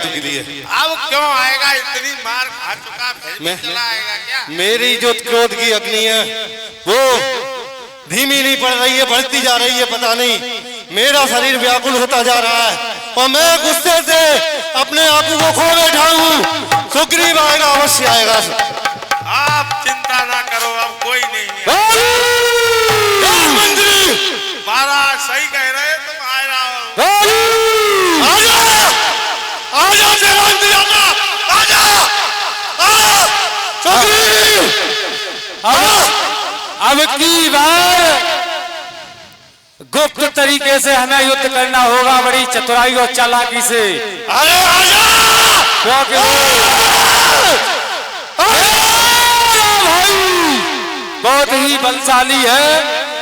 युद्ध के लिए। अब क्यों आएगा? इतनी मार खा चुका, फिर भी चला आएगा क्या? मेरी जो क्रोध की अग्नि है वो धीमी नहीं पड़ रही है, बढ़ती जा रही है। पता नहीं, मेरा शरीर व्याकुल होता जा रहा है और मैं गुस्से से अपने आप को खो बैठा हूँ। सुग्रीव आएगा, अवश्य आएगा। आप चिंता ना करो, अब कोई नहीं है। मंत्री महाराज सही कह रहे हैं, तुम आया हो। आजा, आजा तेरा इंतजार, आजा, सुग्रीव। अब की बार गुप्त तरीके से हमें युद्ध करना होगा, बड़ी चतुराई और चालाकी से। अरे आजा, क्योंकि भाई बहुत ही बलशाली है,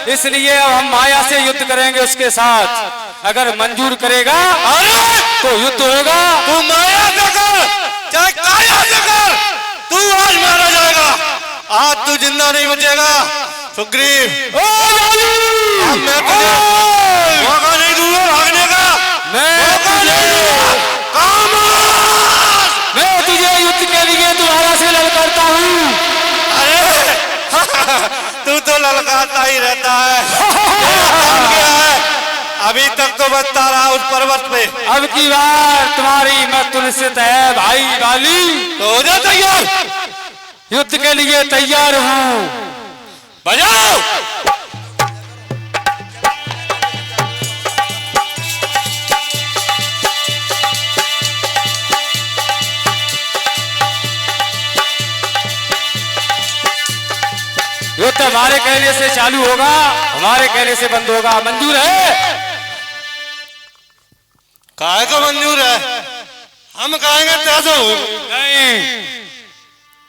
इसलिए अब हम माया से युद्ध करेंगे उसके साथ। अगर मंजूर करेगा तो युद्ध होगा। तू माया से कर, चाहे काया से कर, तू आज मारा जाएगा। आज तू जिंदा नहीं बचेगा सुग्रीव। मैं तुझे मौका नहीं दूंगा भागने का। मैं तुझे युद्ध के लिए तुम्हारा से ललकारता हूँ। अरे तू तो ललकारता ही रहता है। क्या है? अभी तक तो बचता रहा उस पर्वत पे। अब की बार तुम्हारी मत तुलसित है भाई वाली। तो हो जा तैयार, युद्ध के लिए तैयार हूँ। बजाओ। युद्ध हमारे कहने से चालू होगा, हमारे कहने से बंद होगा। मंजूर है? काहे को मंजूर है? हम कहेंगे तैसे हो। नहीं,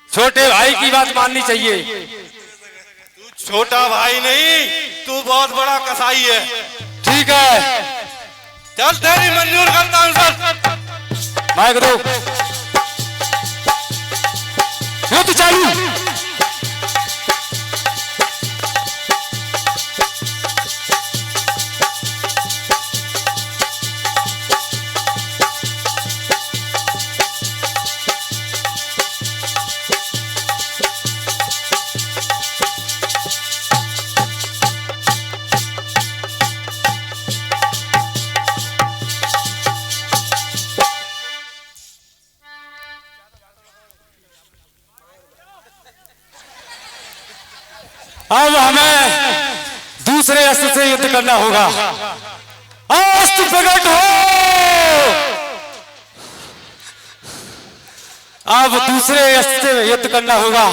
छोटे भाई की बात माननी चाहिए। तू छोटा भाई नहीं, तू बहुत बड़ा कसाई है। ठीक है, चल तेरी मंजूर करता हूँ सर। माइक दो। युद्ध चालू। अब हमें दूसरे अस्त्र से युद्ध करना होगा। अस्त्र प्रकट हो। अब दूसरे अस्त्र से युद्ध करना होगा।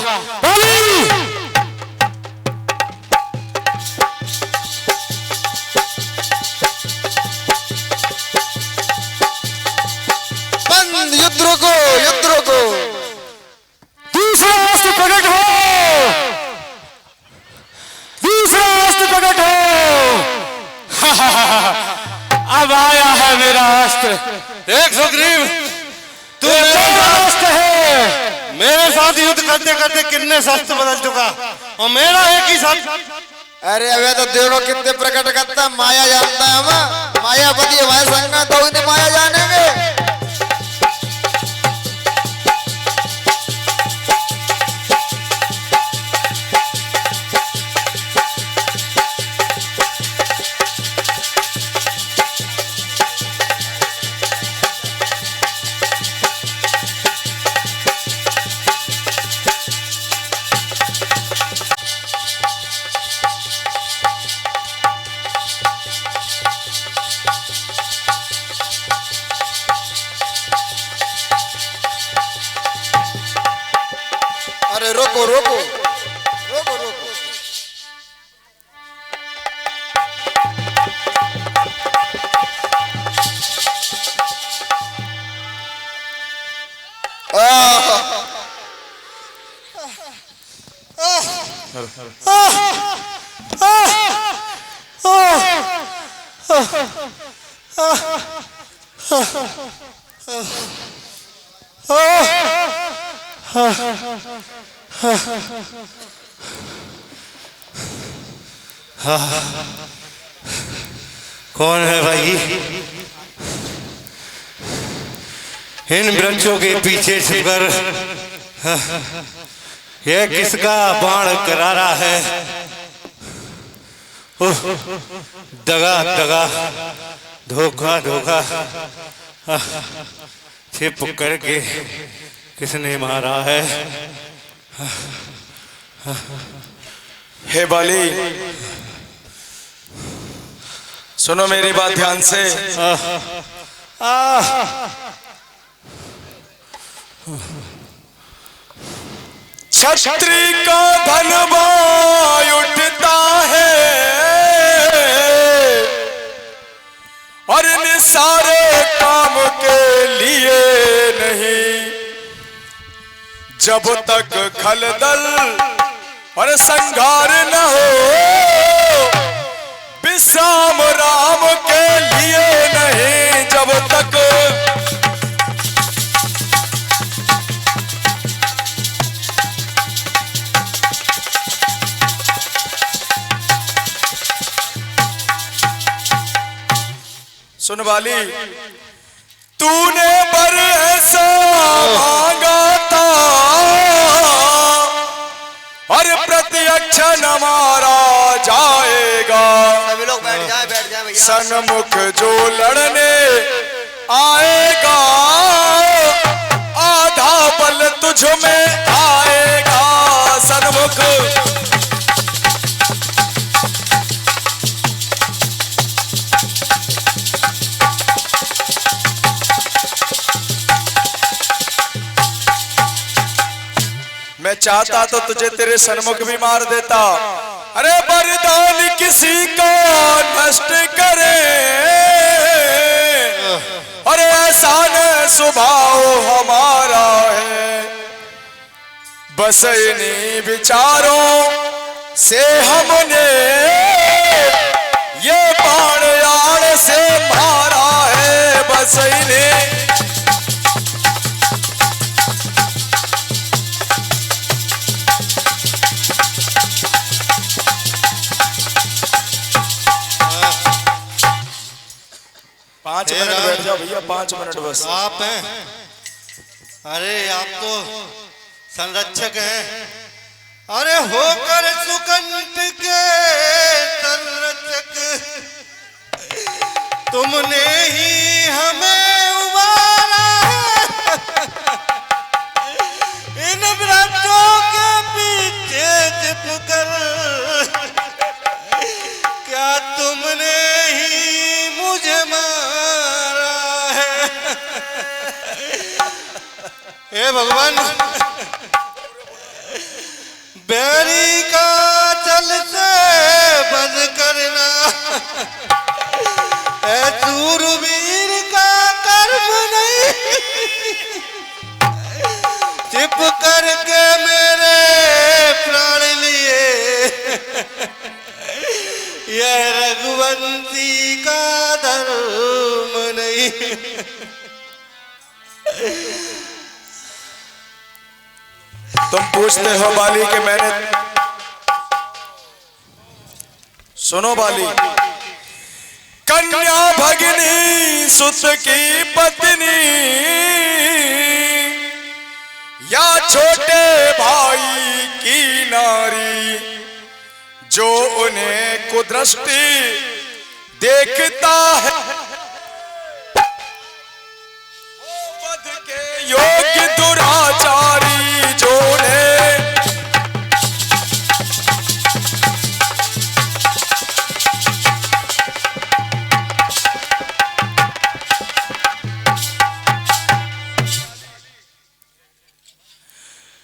बंद, युद्ध रोको, युद्ध रोको। दूसरा अस्त्र प्रकट हो। प्रकट हो। अब आया है मेरा अस्त्र। देख सुग्रीव, तू अस्त्र है। मेरे साथ युद्ध करते करते कितने शस्त्र बदल चुका और मेरा एक ही शस्त्र। अरे अबे तो देखो कितने प्रकट करता, माया जानता है हम। मायापति हमारे संग तो इन्हें माया जानेंगे। अरे रोको रोको रोको रोको। कौन है भाई? इन वृक्षों के पीछे छिपकर यह किसका बाण करारा है। उह, दगा दगा, धोखा धोखा, छिप करके किसने मारा है। हे बाली, सुनो मेरी बात ध्यान से। छत्री का धन बाय उठता है और इन सारे काम के लिए नहीं, जब तक खलदल और संघार न हो, विश्राम राम के लिए नहीं, जब तक सुन वाली, तूने बर ऐसा मांगा था और प्रत्यक्ष न मारा जाएगा। सभी लोग बैठ जाए भैया। सन्मुख जो लड़ने आएगा, आधा बल तुझ में आएगा। सन्मुख मैं चाहता तो तुझे तेरे सन्मुख भी मार देता। अरे वरदान किसी को नष्ट करे, अरे ऐसा न स्वभाव हमारा है। बस इन्हीं विचारों से हमने ये बाण यार से मारा है। बस इन्हीं पाँच मिनट बैठ जाओ भैया, 5 मिनट बस। आप हैं? अरे आप तो संरक्षक हैं। अरे होकर सुकंठ के संरक्षक, तुमने ही हमें उबारा इन वृक्षों के पीछे छिपकर। क्या तुमने ही मुझे मारा है। हे भगवान, बैरी का चल से बंद करना, ऐ सूरवीर का कर्म नहीं। छिप करके मेरे प्राण लिए, यह रघुवंशी का धर्म नहीं। तुम पूछते हो बाली कि मैंने, सुनो बाली, कन्या भगिनी सुत की पत्नी या छोटे भाई की नारी, जो उन्हें कुदृष्टि देखता है, वध के योग्य दुराचारी जो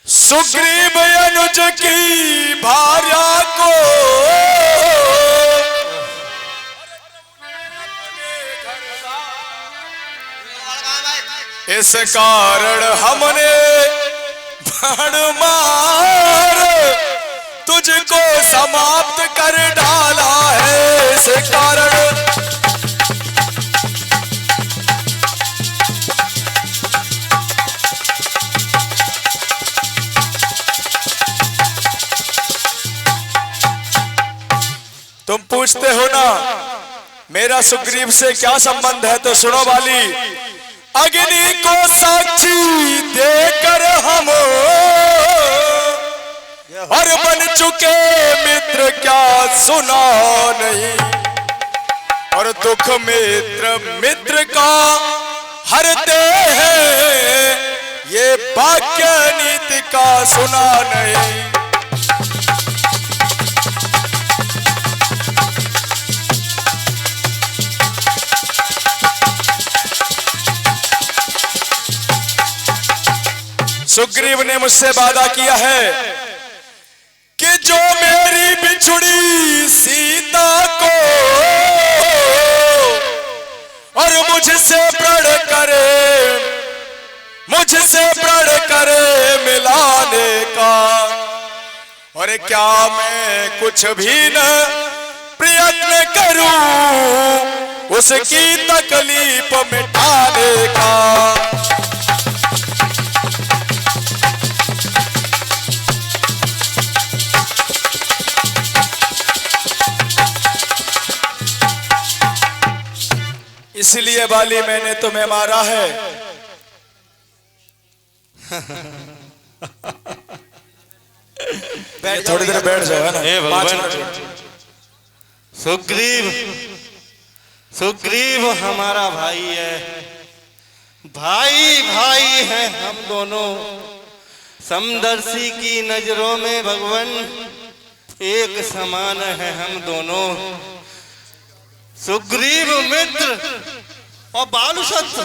सुग्रीव अनुज की भार्या को इस कारण हमने बाण मार तुझको समाप्त कर डाला है। इस कारण तुम पूछते हो ना मेरा सुग्रीव से क्या संबंध है, तो सुनो वाली, अग्नि को साक्षी देकर हम और बन चुके मित्र क्या सुना नहीं, और दुख मित्र मित्र का हरते हैं, ये वाक्य नीति का सुना नहीं। सुग्रीव ने मुझसे वादा किया है कि जो मेरी बिछुड़ी सीता को और मुझसे प्रण करे मिलाने का, और क्या मैं कुछ भी न प्रयत्न करूं उसकी तकलीफ मिटाने का। इसलिए वाली मैंने तुम्हें मारा है। थोड़ी देर बैठ जाओ, है ना? हे भगवान, सुग्रीव हमारा भाई है, भाई है हम दोनों। समदर्शी की नजरों में भगवान एक समान है हम दोनों। सुग्रीव मित्र और बालू शत्रु,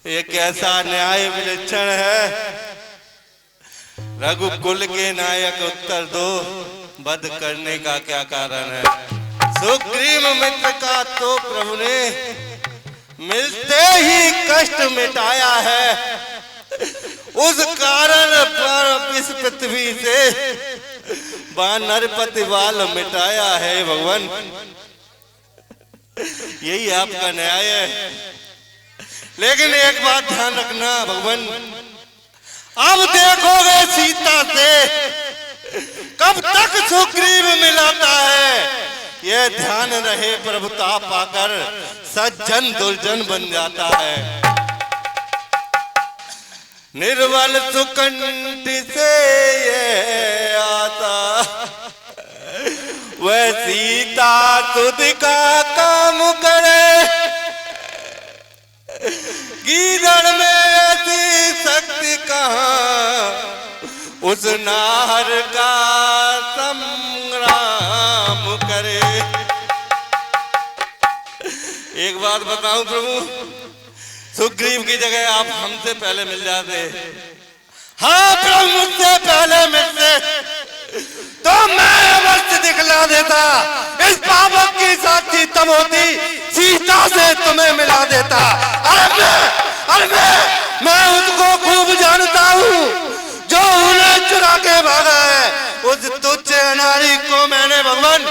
एक ऐसा न्याय विलक्षण है। रघुकुल के नायक उत्तर दो, वध करने का क्या कारण है? सुग्रीव मित्र का तो प्रभु ने मिलते ही कष्ट मिटाया है। उस कारण पर इस पृथ्वी से वानर प्रतिवाल मिटाया है भगवान। यही आपका न्याय है। लेकिन एक बात ध्यान रखना भगवान, अब देखोगे सीता से कब तक सुग्रीव मिलाता है। यह ध्यान रहे, प्रभुता पाकर सज्जन दुर्जन बन जाता है। निर्बल सुकंठ से ये आता, वह सीता तुद का काम करे। गीदड़ में ऐसी शक्ति कहाँ, उस नार का संग्राम करे। एक बात बताऊं प्रभु, सुग्रीव की जगह आप हमसे पहले मिल जाते। हाँ प्रभु, मुझसे पहले मिलते तो मैं अवश्य दिखला देता। इस पावक की साक्षी तब होती, सीता से तुम्हें मिला देता। अरे मैं उसको खूब जानता हूँ जो उन्हें चुरा के भागा है। उस तुच्छ नारी को मैंने भगवान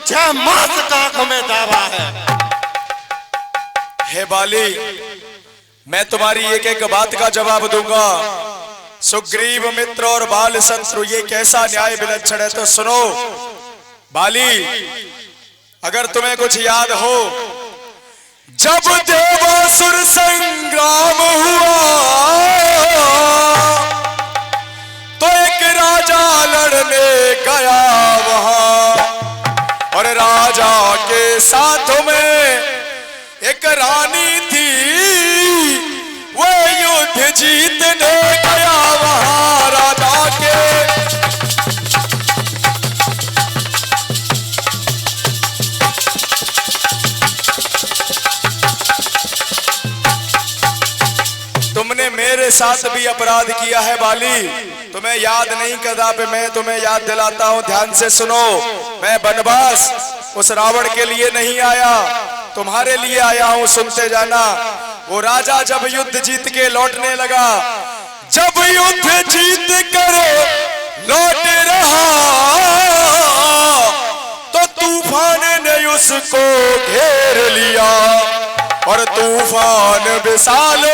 6 मास का हमें दावा है। हे बाली, मैं तुम्हारी एक एक बात का जवाब दूंगा। सुग्रीव मित्र और बाल शत्रु, ये कैसा न्याय विलक्षण है। तो सुनो बाली, अगर तुम्हें कुछ याद हो, जब देवासुर संग्राम हुआ तो एक राजा लड़ने गया वहां, और राजा के साथ में एक रानी थी। वो युद्ध जीतने गया वहां राजा के। तुमने मेरे साथ भी अपराध किया है बाली, तुम्हें याद नहीं कदा पे मैं तुम्हें याद दिलाता हूं। ध्यान से सुनो, मैं वनवास उस रावण के लिए नहीं आया, तुम्हारे लिए आया हूं। सुनते जाना। वो राजा जब युद्ध जीत के लौटने लगा, जब युद्ध जीत कर लौट रहा तो तूफान ने उसको घेर लिया, और तूफान विशाल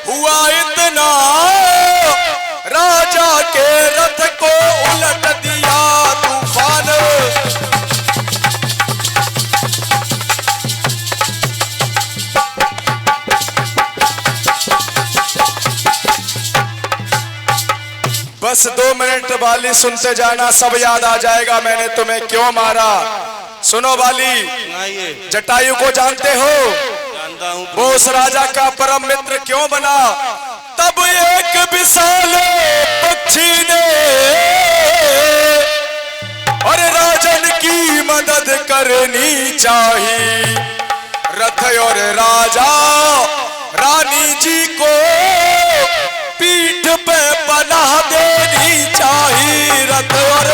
हुआ इतना, राजा के रथ को उलट दिया तूफान। बस 2 मिनट बाली सुनते जाना, सब याद आ जाएगा मैंने तुम्हें क्यों मारा। सुनो बाली, सुनाइए। जटायु को जानते हो? जानता हूँ। वो उस राजा का परम मित्र क्यों बना? तब एक विशाल पक्षी ने और राजन की मदद करनी चाहिए। रथ और राजा रानी जी को पीठ पे पनाह देनी चाहिए। रथ और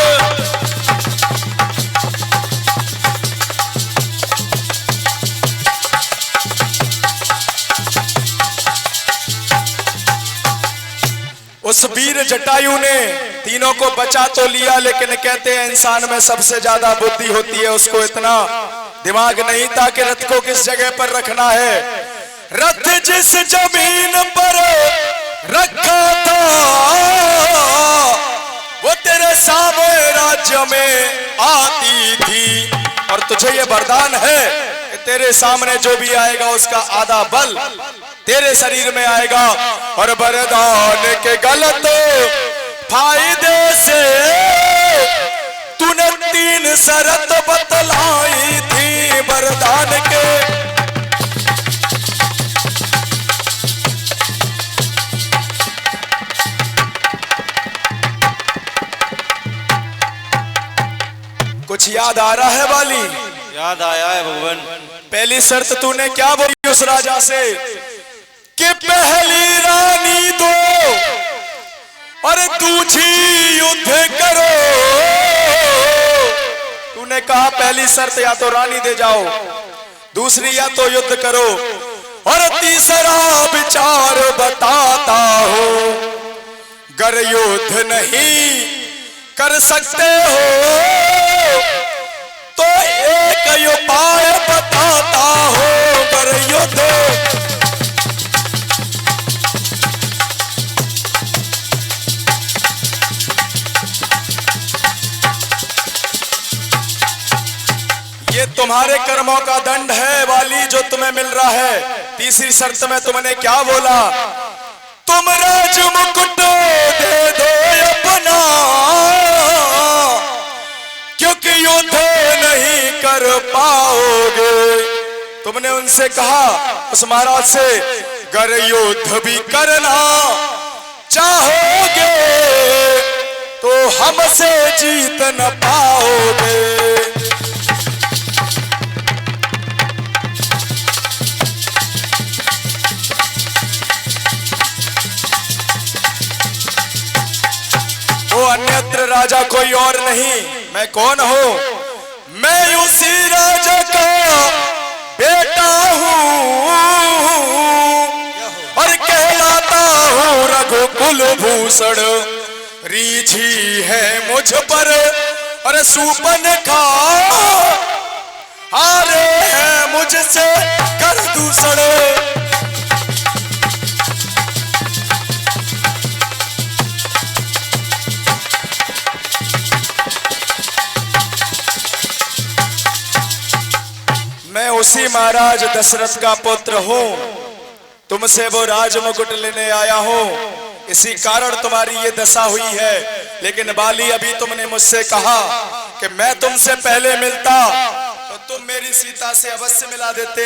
उस वीर जटायु ने तीनों को बचा तो लिया, लेकिन कहते हैं इंसान में सबसे ज्यादा बुद्धि होती है, उसको इतना दिमाग नहीं था कि रथ को किस जगह पर रखना है। रथ जिस जमीन पर रखा था वो तेरे सामने राज्य में आती थी, और तुझे ये वरदान है कि तेरे सामने जो भी आएगा उसका आधा बल तेरे शरीर में आएगा। और वरदान के गलत फायदे से तूने 3 शर्त बतलाई थी। वरदान के कुछ याद आ रहा है बाली? याद आया है भगवान। पहली शर्त तूने क्या बोली उस राजा से कि पहली रानी दो और दूसरी युद्ध करो। तूने कहा पहली शर्त या तो रानी दे जाओ, दूसरी या तो युद्ध करो, और तीसरा विचार बताता हो। गर युद्ध नहीं कर सकते हो तो एक उपाय बताता हो। गर युद्ध ये तुम्हारे कर्मों का दंड है वाली जो तुम्हें मिल रहा है। तीसरी शर्त में तुमने क्या बोला? तुम राज मुकुट दे दो अपना, क्योंकि युद्ध नहीं कर पाओगे। तुमने उनसे कहा उस महाराज से, गर युद्ध भी करना चाहोगे तो हमसे जीत न पाओगे। वो अन्यत्र राजा कोई और नहीं, मैं कौन हूं? मैं उसी राजा का बेटा हूं और कहलाता हूं रघुकुल भूषण। रीझी है मुझ पर और सूर्पनखा हारे हैं मुझसे कर दूषण। मैं उसी महाराज दशरथ का पुत्र हूं, तुमसे वो राज मुकुट लेने आया हूं, इसी कारण तुम्हारी ये दशा हुई है। लेकिन बाली अभी तुमने मुझसे कहा कि मैं तुमसे पहले मिलता तो तुम मेरी सीता से अवश्य मिला देते।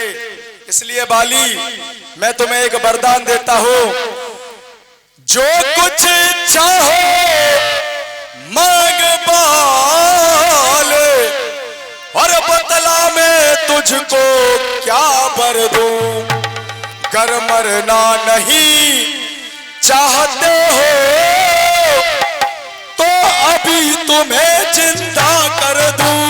इसलिए बाली मैं तुम्हें एक वरदान देता हूं, जो कुछ चाहो मांग बाले, और बतला मैं तुझको क्या बर दूं। गर मरना नहीं चाहते हो तो अभी तुम्हें जिंदा कर दूं।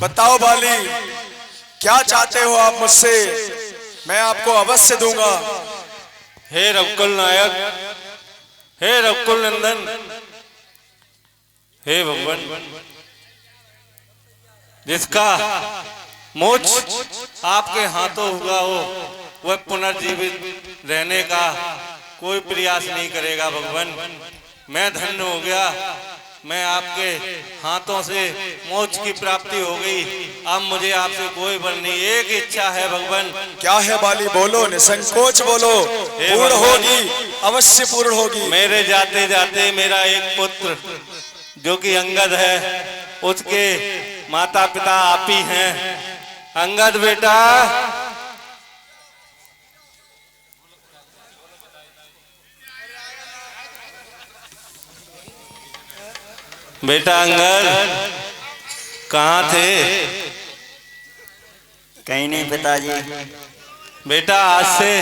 बताओ बाली क्या चाहते हो आप मुझसे? मैं आपको अवश्य दूंगा। हे रघुकुल नायक, हे रघुकुल नंदन, हे भगवान, जिसका मोच आपके हाथों हुआ हो वह पुनर्जीवित रहने का कोई प्रयास नहीं करेगा। भगवान मैं धन्य हो गया मैं आपके हाथों से मोक्ष की प्राप्ति हो गई। अब मुझे आपसे कोई बल नहीं, एक इच्छा है भगवान। क्या है बाली, बोलो, निसंकोच बोलो। पूर्ण होगी, अवश्य पूर्ण होगी। मेरे जाते जाते मेरा एक पुत्र जो कि अंगद है, उसके माता पिता आप ही हैं। अंगद बेटा, बेटा अंगद कहाँ थे? कहीं नहीं पिताजी। बेटा आज से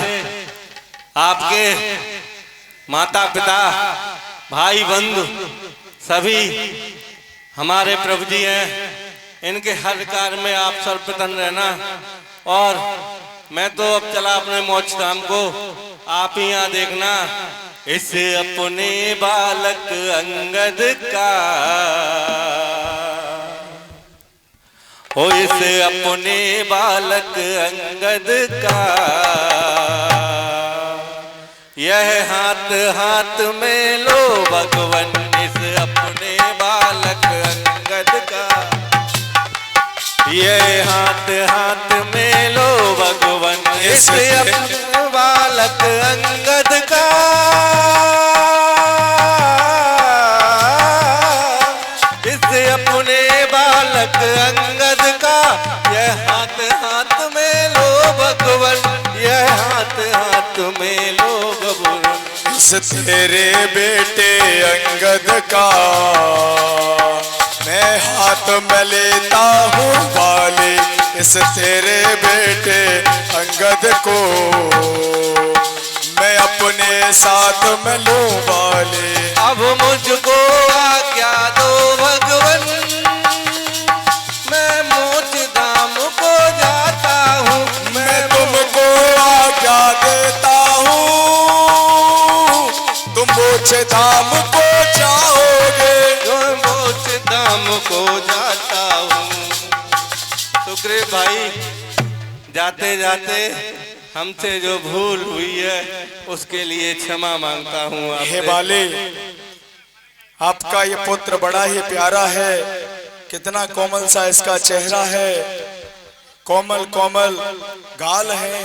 आपके माता पिता भाई बंधु सभी हमारे प्रभु जी हैं। इनके हर कार्य में आप सर्वप्रथम रहना। और मैं तो अब चला अपने मोक्ष धाम को, आप ही यहाँ देखना। इस अपने बालक अंगद का, ओ इस अपने बालक अंगद का, यह हाथ हाथ में लो भगवन। इस अपने बालक अंगद का, यह हाथ हाथ में लो भगवन। इस अपने बालक अंगद का, इस अपने बालक अंगद का, यह हाथ हाथ में लो भगवन। यह हाथ हाथ में लो भगवन। इस तेरे बेटे अंगद का मैं हाथ में लेता हूँ बाली। इस तेरे बेटे अंगद को मैं अपने साथ में लूं बाली। अब मुझको आज्ञा दो भगवन, मैं मोक्ष धाम को जाता हूँ। मैं तुमको आज्ञा देता हूँ, तुम मोक्ष धाम को जाओगे। मोक्ष धाम को जाता हूँ। सुग्रीव भाई, जाते जाते हमसे जो भूल हुई है उसके लिए क्षमा मांगता हूँ हे आपसे। बाली, आपका ये पुत्र बड़ा ही प्यारा है। कितना कोमल सा इसका चेहरा है, कोमल कोमल गाल है,